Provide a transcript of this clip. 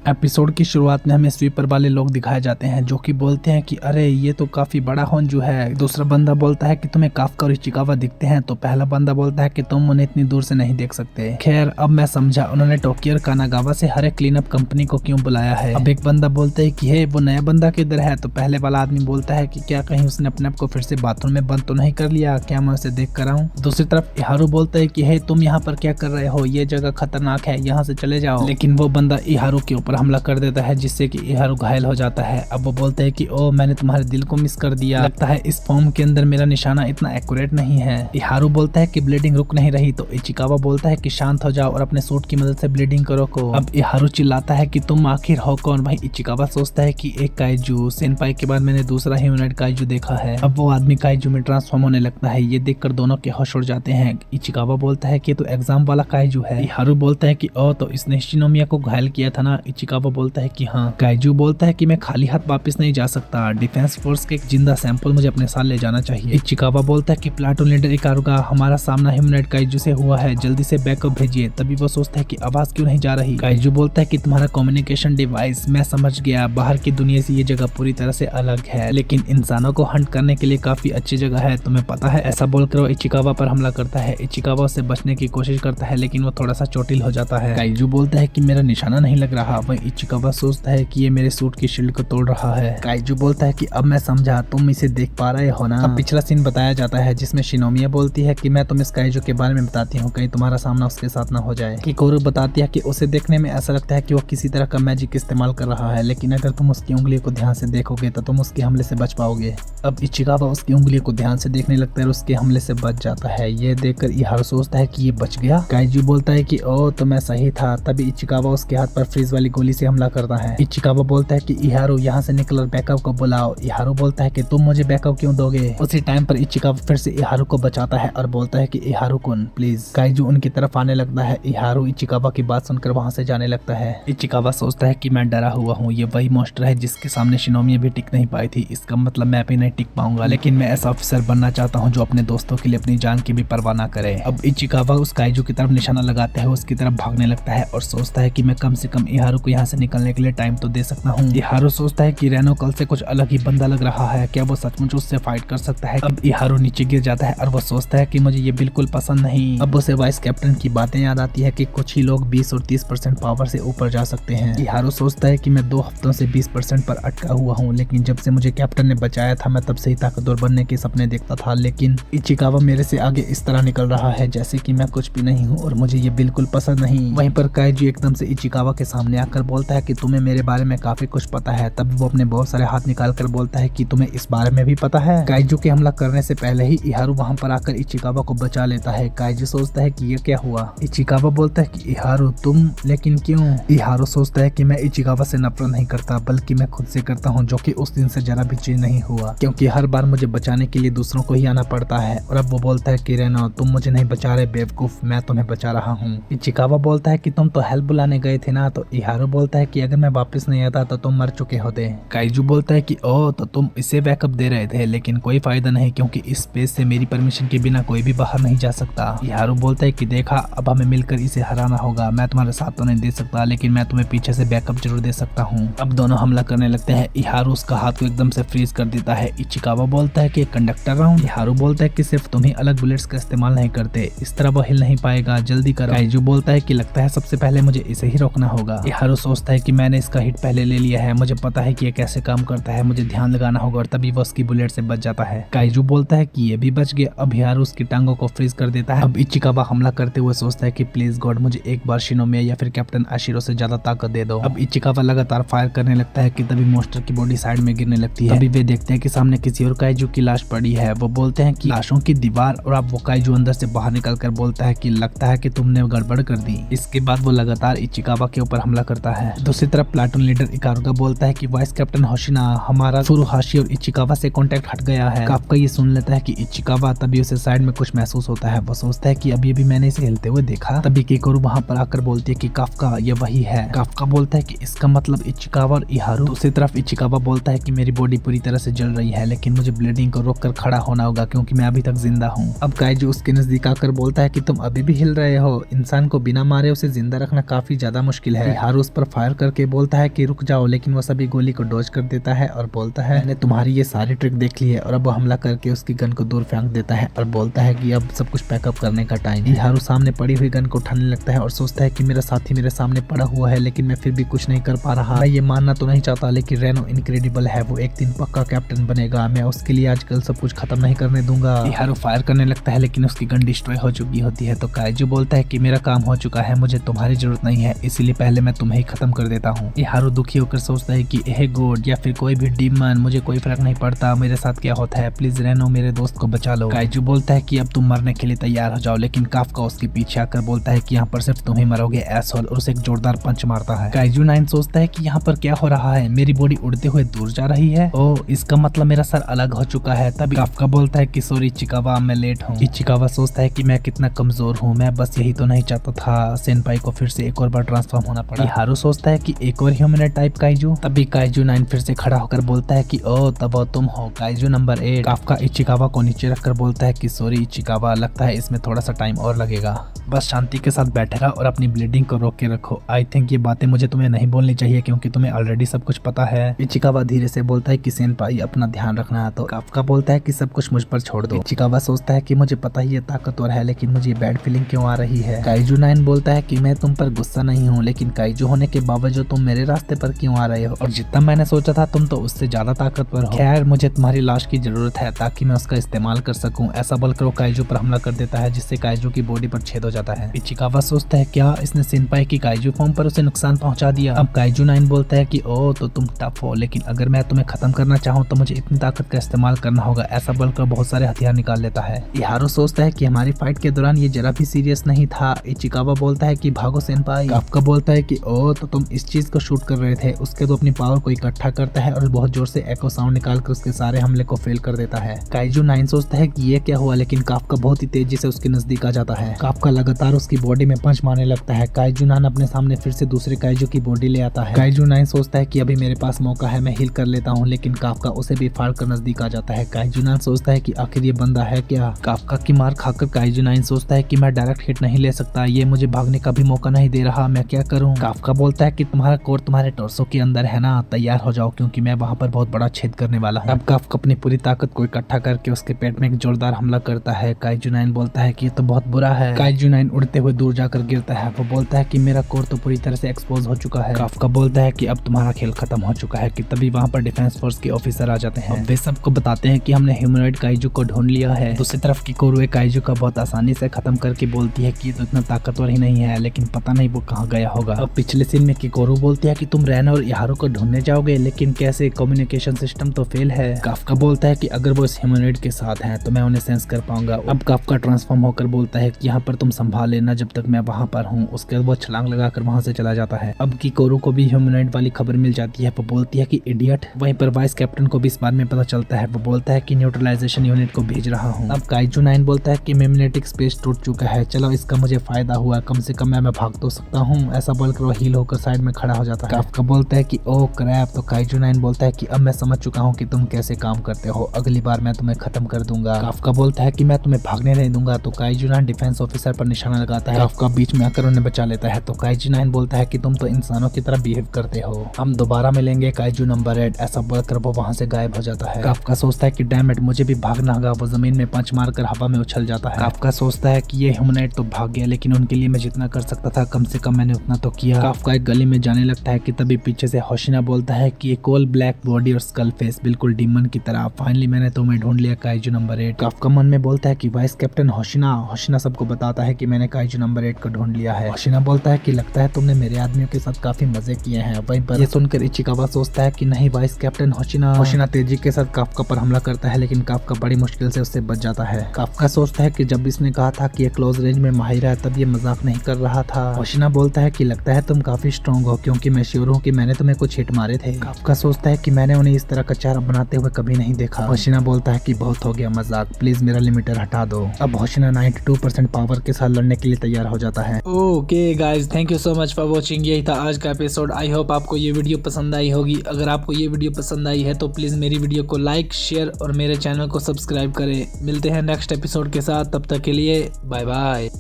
Episode की शुरुआत में हमें स्वीपर वाले लोग दिखाए जाते हैं जो कि बोलते हैं कि अरे ये तो काफी बड़ा होंजू है। दूसरा बंदा बोलता है कि तुम्हें काफका और इचिकावा दिखते हैं, तो पहला बंदा बोलता है कि तुम उन्हें इतनी दूर से नहीं देख सकते। खैर अब मैं समझा उन्होंने टोक्यो और कानागावा से हर एक क्लीन अप कंपनी को क्यों बुलाया है। अब एक बंदा बोलता है कि हे वो नया बंदा किधर है, तो पहले वाला आदमी बोलता है कि क्या कहीं उसने अपने आप को फिर से बाथरूम में बंद तो नहीं कर लिया, क्या मैं उसे देख कर आऊं। दूसरी तरफ इहारू बोलता है कि हे तुम यहाँ पर क्या कर रहे हो, ये जगह खतरनाक है, यहाँ से चले जाओ। लेकिन वो बंदा इहारू के ऊपर हमला कर देता है जिससे कि इहारू घायल हो जाता है। अब वो बोलते हैं कि ओ मैंने तुम्हारे दिल को मिस कर दिया, लगता है इस फॉर्म के अंदर मेरा निशाना इतना एक्यूरेट नहीं है। इहारू बोलता है कि ब्लीडिंग रुक नहीं रही, तो इचिकावा बोलता है कि शांत हो जाओ और अपने सूट की मदद से ब्लीडिंग करो को। अब इहारू चिल्लाता है कि तुम आखिर हो कौन। भाई इचिकावा सोचता है कि एक काइजू सेनपाई के बाद मैंने दूसरा ह्यूमनॉइड काइजू देखा है। अब वो आदमी काइजू में ट्रांसफॉर्म होने लगता है। ये देखकर दोनों के होश उड़ जाते हैं। इचिकावा बोलता है कि तो एग्जाम वाला काइजू है। इहारू बोलता है कि ओ तो इसने शिनोमिया को घायल किया था ना। इचिकावा बोलता है कि हाँ। काइजू बोलता है कि मैं खाली हाथ वापस नहीं जा सकता, डिफेंस फोर्स के एक जिंदा सैंपल मुझे अपने साथ ले जाना चाहिए। इचिकावा बोलता है कि प्लाटून लीडर इकारू का हमारा सामना ह्यूमनॉइड काइजू से हुआ है, जल्दी से बैकअप भेजिए। तभी वो सोचता है कि आवाज क्यों नहीं जा रही। काइजू बोलता है कि तुम्हारा कम्युनिकेशन डिवाइस, मैं समझ गया, बाहर की दुनिया से ये जगह पूरी तरह से अलग है, लेकिन इंसानों को हंट करने के लिए काफी अच्छी जगह है, तुम्हें पता है। ऐसा बोलकर वो इचिकावा पर हमला करता है। इचिकावा उससे बचने की कोशिश करता है लेकिन वो थोड़ा सा चोटिल हो जाता है। काइजू बोलता है कि मेरा निशाना नहीं लग रहा। वही इचिकावा सोचता है कि ये मेरे सूट की शील्ड को तोड़ रहा है। काइजू बोलता है कि अब मैं समझा, तुम इसे देख पा रहे हो ना। अब पिछला सीन बताया जाता है जिसमें शिनोमिया बोलती है कि मैं तुम इस काइजू के बारे में बताती हूँ, कहीं तुम्हारा सामना उसके साथ ना हो जाए। किकोरू बताती है कि उसे देखने में ऐसा लगता है कि वो किसी तरह का मैजिक इस्तेमाल कर रहा है, लेकिन अगर तुम उसकी उंगली को ध्यान से देखोगे तो तुम उसके हमले से बच पाओगे। अब इचिकावा उसकी उंगली को ध्यान से देखने लगता है और उसके हमले से बच जाता है। ये देखकर इहारू सोचता है कि ये बच गया। काइजू बोलता है कि ओ तो मैं सही था। तभी इचिकावा उसके हाथ पर फ्रीज वाली गोली से हमला करता है। इचिकावा बोलता है कि इहारू यहाँ से निकल और बैकअप को बुलाओ। इहारू बोलता है कि तुम मुझे बैकअप क्यों दोगे। उसी टाइम पर इचिकावा फिर से इहारू को बचाता है और बोलता है कि इहारू कुन प्लीज। काइजू उनकी तरफ आने लगता है। इहारू इचिकावा की बात सुनकर वहाँ से जाने लगता है। इचिकावा सोचता है कि मैं डरा हुआ हूँ, ये वही मॉन्स्टर है जिसके सामने शिनोमिया भी टिक नहीं पाई थी, इसका मतलब मैं भी नहीं टिक पाऊंगा। लेकिन मैं ऐसा ऑफिसर बनना चाहता हूँ जो अपने दोस्तों के लिए अपनी जान की भी परवाह ना करे। अब इचिकावा उस काइजू की तरफ निशाना लगाते है, उसकी तरफ भागने लगता है और सोचता है कि मैं कम से कम इहारू को यहाँ से निकलने के लिए टाइम तो दे सकता हूँ। इहारू सोचता है कि रेनो कल से कुछ अलग ही बंदा लग रहा है, क्या वो सचमुच उससे फाइट कर सकता है। अब इहारू नीचे गिर जाता है और वो सोचता है कि मुझे ये बिल्कुल पसंद नहीं। अब उसे वाइस कैप्टन की बातें याद आती है कि कुछ ही लोग 20 और 30% पावर से ऊपर जा सकते हैं। इहारू सोचता है कि मैं 2 हफ्तों से 20% पर अटका हुआ हूँ, लेकिन जब से मुझे कैप्टन ने बचाया था मैं तब से ही ताकतवर बनने के सपने देखता था, लेकिन इचिकावा मेरे से आगे इस तरह निकल रहा है जैसे कि मैं कुछ भी नहीं हूँ और मुझे ये बिल्कुल पसंद नहीं। वहीं पर काइजू एकदम से इचिकावा के सामने आकर बोलता है कि तुम्हें मेरे बारे में काफी कुछ पता है। तब वो अपने बहुत सारे हाथ निकाल कर बोलता है कि तुम्हें इस बारे में भी पता है। काइजू के हमला करने से पहले ही इहारू वहाँ पर आकर इचिकावा को बचा लेता है। काइजू सोचता है कि ये क्या हुआ। इचिकावा बोलता है कि इहारू तुम, लेकिन क्यों। इहारू सोचता है कि मैं इचिकावा से नफरत नहीं करता बल्कि मैं खुद से करता हूँ, जो कि उस दिन से जरा भी चेंज नहीं हुआ, क्योंकि हर बार मुझे बचाने के लिए दूसरों को ही आना पड़ता है। और अब वो बोलता है कि रेनो तुम मुझे नहीं बचा रहे बेवकूफ, मैं तुम्हें बचा रहा हूँ। इचिकावा बोलता है कि तुम तो हेल्प बुलाने गए थे ना। तो इहारू बोलता है कि अगर मैं वापस नहीं आता तो तुम मर चुके होते। काइजू बोलता है कि ओ तो तुम इसे बैकअप दे रहे थे, लेकिन कोई फायदा नहीं क्योंकि इस स्पेस से मेरी परमिशन के बिना कोई भी बाहर नहीं जा सकता। इहारू बोलता है कि देखा अब हमें मिलकर इसे हराना होगा, मैं तुम्हारे साथ तो नहीं दे सकता लेकिन मैं तुम्हें पीछे से बैकअप जरूर दे सकता हूँ। अब दोनों हमला करने लगते हैं। इहारू उसका हाथ को एकदम से फ्रीज कर देता है। इचिकावा बोलता है कि कंडक्टर राउंड। इहारू बोलता है कि सिर्फ तुम ही अलग बुलेट्स का इस्तेमाल नहीं करते, इस तरह वो हिल नहीं पाएगा, जल्दी करो। काइजू बोलता है कि लगता है सबसे पहले मुझे इसे ही रोकना होगा। इहारू सोचता है कि मैंने इसका हिट पहले ले लिया है, मुझे पता है कि ये कैसे काम करता है, मुझे ध्यान लगाना होगा, और तभी वो उसकी बुलेट से बच जाता है। काइजू बोलता है कि ये भी बच गया। अब इहारू उसकी टांगों को फ्रीज कर देता है। अब इचिकावा हमला करते हुए सोचता है कि प्लीज गॉड मुझे एक बार शिनोमिया या फिर कैप्टन आशिरो से ज्यादा ताकत दे दो। अब इचिकावा लगातार फायर करने लगता है कि तभी मॉन्स्टर की बॉडी साइड में गिरने लगती है। तभी वे देखते हैं कि सामने किसी और काइजू की लाश पड़ी है। वो बोलते हैं कि लाशों की दीवार, और अब वो काइजू अंदर से बाहर निकलकर बोलता है कि लगता है कि तुमने गड़बड़ कर दी। इसके बाद वो लगातार इचिकावा के ऊपर हमला करता है। दूसरी तरफ प्लाटून लीडर इकारुगा बोलता है कि वाइस कैप्टन होशिना, हमारा फुरुहाशी और इचिकावा से कांटेक्ट हट गया है। काफका ये सुन लेता है कि इचिकावा, तभी उसे साइड में कुछ महसूस होता है। वो सोचता है कि अभी मैंने इसे हिलते हुए देखा। तभी किकोरू वहाँ पर आकर बोलती है कि काफका ये वही है। काफका बोलता है कि इसका मतलब इचिकावा और इहारू। दूसरी तरफ इचिकावा बोलता है कि मेरी बॉडी पूरी तरह से जल रही है, लेकिन मुझे ब्लीडिंग को रोककर खड़ा होना होगा क्योंकि मैं अभी तक जिंदा हूँ। अब काइजू उसके नजदीक आकर बोलता है कि तुम अभी भी हिल रहे हो, इंसान को बिना मारे उसे जिंदा रखना काफी ज्यादा मुश्किल है। इहारू उस पर फायर करके बोलता है कि रुक जाओ, लेकिन वो सभी गोली को डॉज कर देता है और बोलता है मैंने तुम्हारी ये सारी ट्रिक देख ली है। और अब वो हमला करके उसकी गन को दूर फेंक देता है और बोलता है कि अब सब कुछ पैकअप करने का टाइम है। हारू सामने पड़ी हुई गन को उठाने लगता है और सोचता है कि मेरा साथी मेरे सामने पड़ा हुआ है, लेकिन मैं फिर भी कुछ नहीं कर पा रहा। मैं ये मानना तो नहीं चाहता, लेकिन रेनो इनक्रेडिबल है, वो एक दिन पक्का कैप्टन बनेगा। मैं उसके लिए आजकल सब कुछ खत्म नहीं करने दूंगा। हारू फायर करने लगता है, लेकिन उसकी गन डिस्ट्रॉय हो चुकी होती है। तो काइजू बोलता है कि मेरा काम हो चुका है, मुझे तुम्हारी जरूरत नहीं है, इसीलिए पहले मैं तुम्हें ही खत्म कर देता हूँ। हारू दुखी होकर सोचता है कि हे गॉड या फिर कोई भी डीमन, मुझे कोई फर्क नहीं पड़ता मेरे साथ क्या होता है, प्लीज रेनो मेरे दोस्त को बचा लो। काइजू बोलता है कि अब तुम मरने के लिए तैयार हो जाओ, लेकिन काफका उसके पीछे आकर बोलता है कि यहाँ पर सिर्फ तुम ही मरोगे एसहोल, और उसे एक जोरदार पंच मारता है। काइजू 9 सोचता है कि यहाँ पर क्या हो रहा है, मेरी बॉडी उड़ते हुए दूर जा रही है, ओ इसका मतलब मेरा सर अलग हो चुका है। तभी काफका बोलता है कि सॉरी इचिकावा, मैं लेट हूँ। इचिकावा सोचता है कि मैं कितना कमजोर हूँ, मैं बस यही तो नहीं चाहता था सेनपाई को फिर से एक और बार ट्रांसफॉर्म होना पड़ा। हारू सोचता है कि एक और ह्यूमन टाइप काइजू। तभी काइजू 9 फिर से खड़ा होकर बोलता है कि ओ तब तुम हो काइजू नंबर 8। काफका इचिकावा को नीचे रखकर बोलता है कि सॉरी इचिकावा, लगता है इसमें थोड़ा सा टाइम और लगेगा, बस शांति के साथ बैठे रहो और अपनी ब्लीडिंग को रोक के रखो। आई थिंक ये बातें मुझे तुम्हें नहीं बोलनी चाहिए क्योंकि तुम्हें ऑलरेडी सब कुछ पता है। इचिकावा धीरे से बोलता है कि सेनपाई अपना ध्यान रखना। तो काफका बोलता है कि सब कुछ मुझ पर छोड़ दो। इचिकावा सोचता है कि मुझे पता ही ये ताकतवर है, लेकिन मुझे बैड फीलिंग क्यों आ रही है। काइजू 9 बोलता है कि मैं तुम पर गुस्सा नहीं हूँ, लेकिन काइजू होने के बावजूद तुम मेरे रास्ते पर क्यों आ रहे हो, और जितना मैंने सोचा था तुम तो उससे ज्यादा ताकतवर हो। खैर मुझे तुम्हारी लाश की जरूरत है ताकि मैं उसका इस्तेमाल कर सकूं। ऐसा बोलकर वो काइजू पर हमला कर देता है, जिससे काइजू की बॉडी पर छेद हो जाता है। इचिकावा सोचता है क्या इसने सेनपाई की काइजू फॉर्म पर उसे नुकसान पहुंचा दिया। अब काइजू 9 बोलता है कि ओ तो तुम टफ हो, लेकिन अगर मैं तुम्हें खत्म करना चाहूँ तो मुझे इतनी ताकत का इस्तेमाल करना होगा। ऐसा बोलकर बहुत सारे हथियार निकाल लेता है। हारू सोचता है कि हमारी फाइट के दौरान ये जरा भी सीरियस नहीं था। इचिकावा बोलता है कि भागो सेनपाई। काफका बोलता है कि ओ तो तुम इस चीज को शूट कर रहे थे। उसके तो अपनी पावर को इकट्ठा करता है और बहुत जोर से एको साउंड निकालकर उसके सारे हमले को फेल कर देता है। काइजू 9 सोचता है कि ये क्या हुआ, लेकिन काफका बहुत ही तेजी से उसके नजदीक आ जाता है। काफका लगातार उसकी बॉडी में पंच मारने लगता है। काइजू 9 अपने सामने फिर से दूसरे काइजू की बॉडी ले आता है। काइजू 9 सोचता है कि अभी मेरे पास मौका है, मैं हील कर लेता हूँ, लेकिन काफका उसे भी फाड़ कर नजदीक आ जाता है। काइजू 9 सोचता है कि आखिर ये बंदा है क्या। काफका की मार खाकर काइजू 9 सोचता है कि मैं डायरेक्ट हिट नहीं ले सकता, ये मुझे भागने का भी मौका नहीं दे रहा, मैं क्या करूँ। काफका बोलता है कि तुम्हारा कोर तुम्हारे टॉर्सो के अंदर है ना, तैयार हो जाओ क्योंकि मैं वहाँ पर बहुत बड़ा छेद करने वाला हूँ। अब काफका अपनी पूरी ताकत को इकट्ठा करके उसके पेट में एक जोरदार हमला करता है। काइजू 9 बोलता है कि ये तो बहुत बुरा है। काइजू 9 उड़ते हुए दूर जाकर गिरता है। वो बोलता है कि मेरा कोर तो पूरी तरह से एक्सपोज हो चुका है। काफका बोलता है कि अब तुम्हारा खेल खत्म हो चुका है। कि तभी वहाँ पर डिफेंस फोर्स के ऑफिसर आ जाते हैं। वे सबको बताते हैं कि हमने ह्यूमनॉइड काइजू को ढूंढ लिया है। दूसरी तरफ किकोरू काइजू का बहुत आसानी से खत्म करके बोलती है कि ये तो इतना ताकतवर ही नहीं है, लेकिन पता नहीं वो कहाँ गया होगा। अब पिछले सीन में किकोरू बोलती है कि तुम रेनो और यारो को ढूंढने जाओगे, लेकिन कैसे, कम्युनिकेशन सिस्टम तो फेल है। काफका बोलता है कि अगर वो इस ह्यूमनॉइड के साथ हैं तो मैं उन्हें सेंस कर पाऊंगा। अब काफका ट्रांसफॉर्म होकर बोलता है कि यहाँ पर तुम संभाल लेना जब तक मैं वहाँ पर हूँ। उसके बाद वो छलांग लगाकर वहाँ से चला जाता है। अब किकोरू को भी ह्यूमनॉइड वाली खबर मिल जाती है। वो बोलती है कि इडियट। वहीं पर वाइस कैप्टन को भी इस बारे में पता चलता है। वो बोलता है कि न्यूट्रलाइजेशन यूनिट को भेज रहा हूँ। अब काइजू 9 बोलता है कि मेग्नेटिक स्पेस टूट चुका है, चलो इसका मुझे फायदा हुआ, कम से कम मैं भाग तो सकता हूँ। ऐसा बोलकर वो हील होकर साइड में खड़ा हो जाता है। काफका बोलता है कि ओ क्रैप। तो काइजू 9 बोलता है कि अब मैं समझ चुका हूँ कि तुम कैसे काम करते हो, अगली बार मैं तुम्हें खत्म कर दूंगा। काफका बोलता है कि मैं तुम्हें भागने नहीं दूंगा। तो काइजू 9 डिफेंस ऑफिसर पर निशाना लगाता है। काफका बीच में आकर उन्हें बचा लेता है। तो काइजू 9 बोलता है कि तुम तो इंसानों की तरह बिहेव करते हो, हम दोबारा मिलेंगे काइजू नंबर 8। ऐसा बोलकर वो वहाँ से गायब हो जाता है। काफका सोचता है कि डैम इट, मुझे भी भागना होगा। वो जमीन में पंच मारकर हवा में उछल जाता है। काफका सोचता है कि ये ह्यूमनॉइड तो भाग गया, लेकिन उनके लिए मैं जितना कर सकता था कम से कम मैंने उतना तो किया। काफका एक गली में जाने लगता है कि तभी पीछे से होशिना बोलता है कि एक कोल ब्लैक बॉडी और स्कल फेस, बिल्कुल डीमन की तरह, फाइनली मैंने तुम्हें ढूंढ लिया काइजू नंबर 8। काफका मन में बोलता है कि वाइस कैप्टन होशिना सबको बताता है कि मैंने काइजू नंबर 8 को ढूंढ लिया है। होशिना बोलता है कि लगता है तुमने मेरे आदमियों के साथ काफी मजे किए हैं। वहीं पर ये सुनकर इचिकावा सोचता है कि नहीं वाइस कैप्टन होशिना तेजी के साथ काफका पर हमला करता है, लेकिन काफका बड़ी मुश्किल से उससे बच जाता है। काफका सोचता है कि जब इसने कहा था कि ये क्लोज रेंज में माहिर है तब ये मजाक नहीं कर रहा था। होशिना बोलता है कि लगता है तुम काफी स्ट्रॉन्ग हो, क्योंकि मैं श्योर हूँ कि मैंने तुम्हें कुछ हिट मारे थे। काफका सोचता है कि मैंने उन्हें इस तरह का चेहरा बनाते हुए कभी नहीं देखा। होशिना बोलता है कि बहुत हो गया मजाक, प्लीज मेरा लिमिटर हटा दो। अब होशिना 92% पावर के साथ लड़ने के लिए तैयार हो जाता है। Okay guys, thank you so much for watching. यही था आज का एपिसोड। आई होप आपको ये वीडियो पसंद आई होगी। अगर आपको ये वीडियो पसंद आई है तो प्लीज मेरी वीडियो को लाइक, शेयर और मेरे चैनल को सब्सक्राइब करें। मिलते हैं नेक्स्ट एपिसोड के साथ, तब तक के लिए बाय बाय।